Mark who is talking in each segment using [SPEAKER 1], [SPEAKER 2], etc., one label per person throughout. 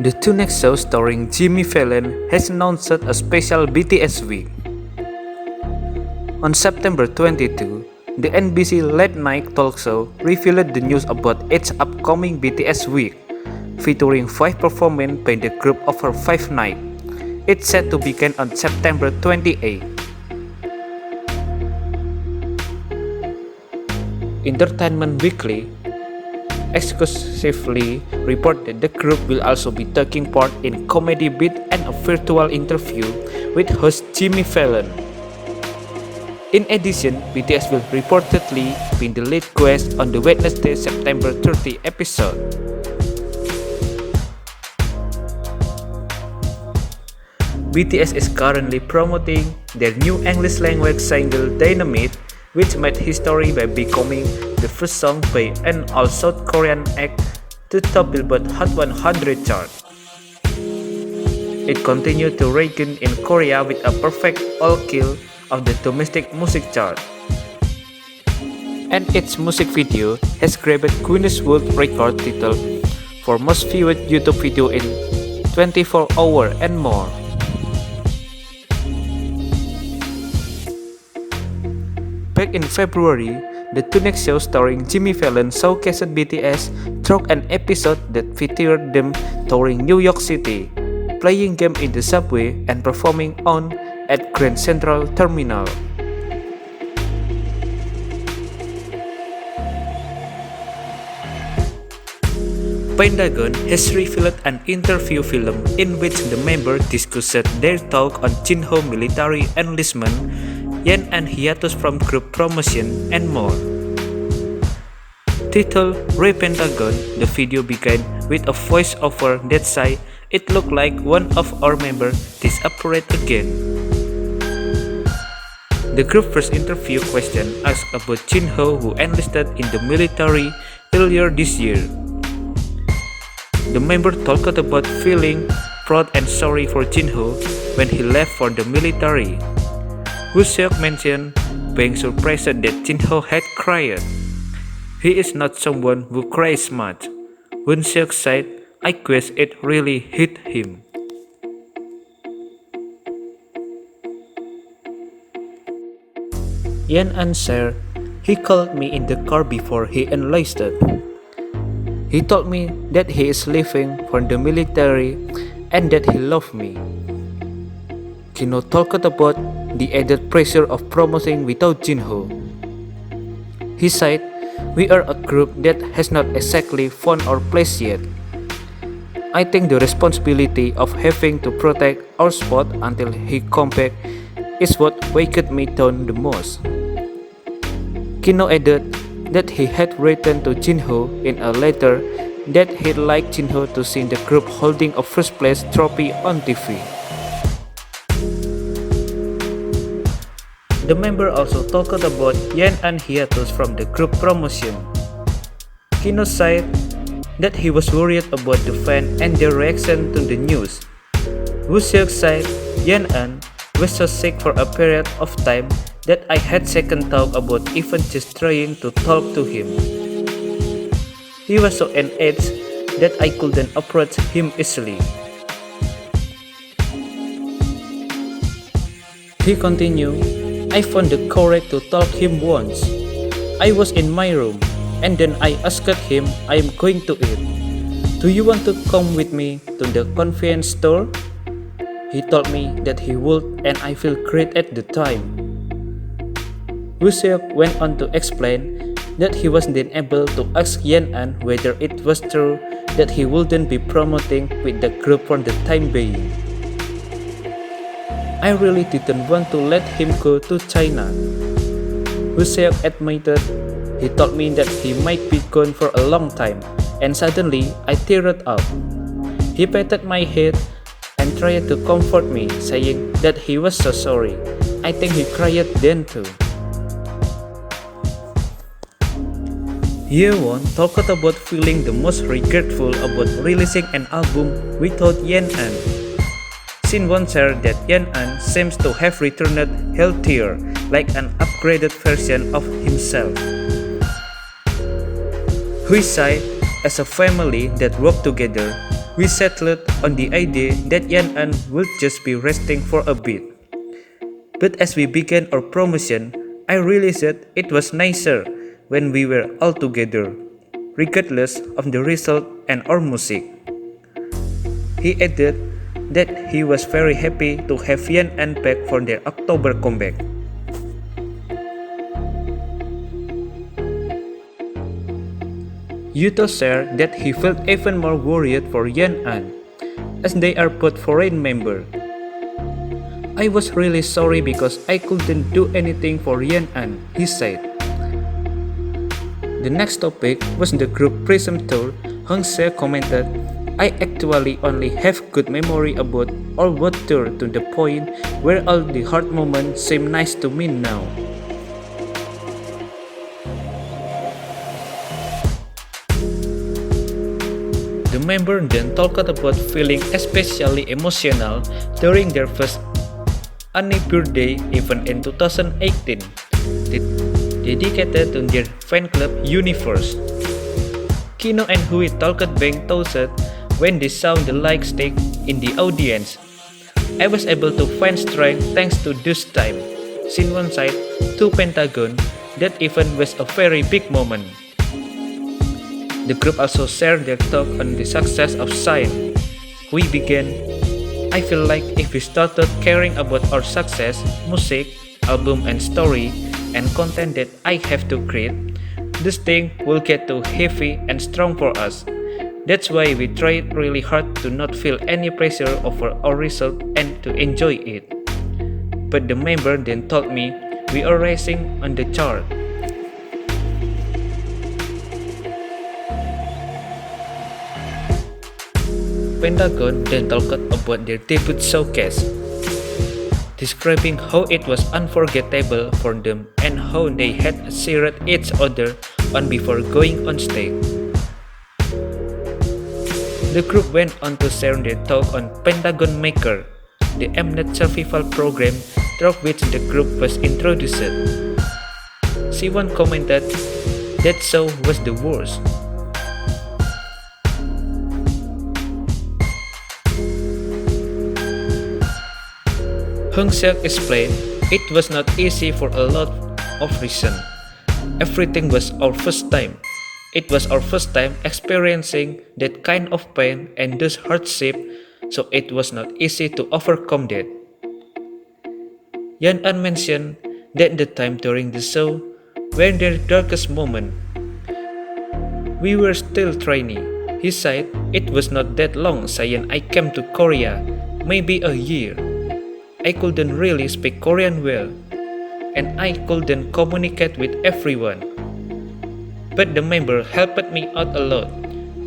[SPEAKER 1] The two next shows starring Jimmy Fallon has announced a special BTS week. On September 22, the NBC late night talk show revealed the news about its upcoming BTS week, featuring 5 performances by the group over 5 nights. It's set to begin on September 28. Entertainment Weekly exclusively reported that the group will also be taking part in Comedy Beat and a virtual interview with host Jimmy Fallon. In addition, BTS will reportedly be the lead guest on the Wednesday, September 30 episode. BTS is currently promoting their new English language single Dynamite, which made history by becoming the first song by an all-South Korean act to top Billboard Hot 100 chart. It continued to reign in Korea with a perfect all-kill of the domestic music chart. And its music video has grabbed Guinness World Record title for most viewed YouTube video in 24 hours and more. Back in February, the two next shows starring Jimmy Fallon showcased BTS through an episode that featured them touring New York City, playing games in the subway and performing at Grand Central Terminal. Pentagon has revealed an interview film in which the members discussed their talk on Jinho military enlistment, Yen and Hiatus from group promotion, and more. Titled Pentagon, the video began with a voiceover that said it looked like one of our members disappeared again. The group first interview question asked about Jinho, who enlisted in the military earlier this year. The member talked about feeling proud and sorry for Jinho when he left for the military. Wooseok mentioned being surprised that Jinho had cried. He is not someone who cries much. Wooseok said, "I guess it really hit him." Yen answered, "He called me in the car before he enlisted. He told me that he is leaving for the military and that he loved me." Jinho talked about the added pressure of promoting without Jinho. He said, "We are a group that has not exactly found our place yet. I think the responsibility of having to protect our spot until he comes back is what weighed me down the most." Jinho added that he had written to Jinho in a letter that he'd like Jinho to see the group holding a first place trophy on TV. The member also talked about Yen and Hiatus from the group promotion. Jinho said that he was worried about the fans and their reaction to the news. Wooseok said Yen was so sick for a period of time that I had second thought about even just trying to talk to him. He was so enraged that I couldn't approach him easily. He continued, "I found the courage to talk him once. I was in my room, and then I asked him, I am going to eat. Do you want to come with me to the convenience store? He told me that he would, and I feel great at the time." Wooseok went on to explain that he was then able to ask Yen whether it was true that he wouldn't be promoting with the group for the time being. "I really didn't want to let him go to China," Wooseok admitted. "He told me that he might be gone for a long time, and suddenly I teared up. He patted my head and tried to comfort me, saying that he was so sorry. I think he cried then too." Yewon talked about feeling the most regretful about releasing an album without Yen. Shinwon shared that Yen seems to have returned healthier, like an upgraded version of himself. He said, "As a family that work together, We settled on the idea that Yan An would just be resting for a bit. But as we began our promotion, I realized that it was nicer when we were all together, regardless of the result and our music. He added that he was very happy to have Yan An back for their October comeback. Yuto shared that he felt even more worried for Yan An, as they are both foreign members. I was really sorry because I couldn't do anything for Yan An, he said. The next topic was the group Prism tour. Hongse commented, I actually only have good memory about our boat tour to the point where all the hard moments seem nice to me now. The members then talked about feeling especially emotional during their first birthday event in 2018, dedicated to their fan club Universe. Kino and Hui talked Bang Toset when they saw the like stick in the audience. I was able to find strength thanks to this time. Sin one side, to Pentagon, that event was a very big moment. The group also shared their talk on the success of Sign. We began, I feel like if we started caring about our success, music, album and story, and content that I have to create, this thing will get too heavy and strong for us. That's why we tried really hard to not feel any pressure over our result and to enjoy it. But the member then told me we are rising on the chart. Pentagon then talked about their debut showcase, describing how it was unforgettable for them and how they had cheered each other on before going on stage. The group went on to share their talk on Pentagon Maker, the Mnet survival program through which the group was introduced. Siwon commented, that show was the worst. Hongseok explained, it was not easy for a lot of reasons. Everything was our first time. It was our first time experiencing that kind of pain and those hardship, so it was not easy to overcome that. Yan An mentioned that the time during the show were their darkest moment. We were still training. He said it was not that long since I came to Korea, maybe a year. I couldn't really speak Korean well, and I couldn't communicate with everyone. But the member helped me out a lot,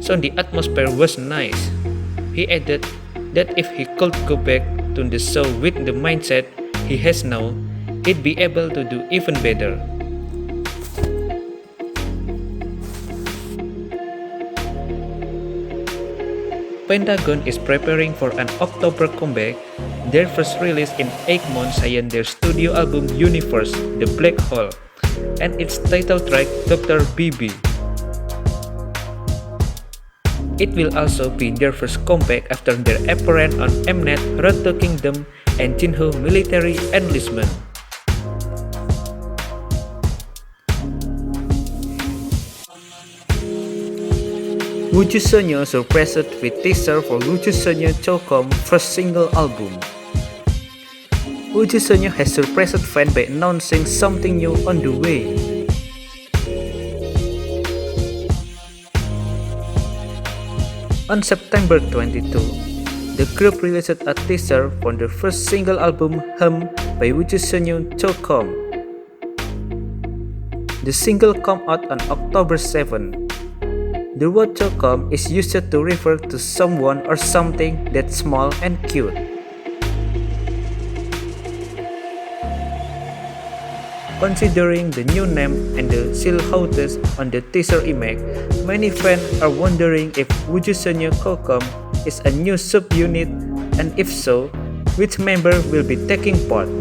[SPEAKER 1] so the atmosphere was nice. He added that if he could go back to the show with the mindset he has now, he'd be able to do even better. Pentagon is preparing for an October comeback, their first release in 8 months since their studio album Universe, The Black Hole, and its title track Dr. BB. It will also be their first comeback after their appearance on Mnet, Road to Kingdom, and Jinho Military Enlistment. WJSN surprised with teaser for WJSN CHOCOME first single album. WJSN has surprised fans by announcing something new on the way. On September 22, the group released a teaser for their first single album Hum by WJSN CHOCOME. The single came out on October 7. The word CHOCOME is used to refer to someone or something that's small and cute. Considering the new name and the silhouettes on the teaser image, many fans are wondering if WJSN CHOCOME is a new subunit, and if so, which member will be taking part.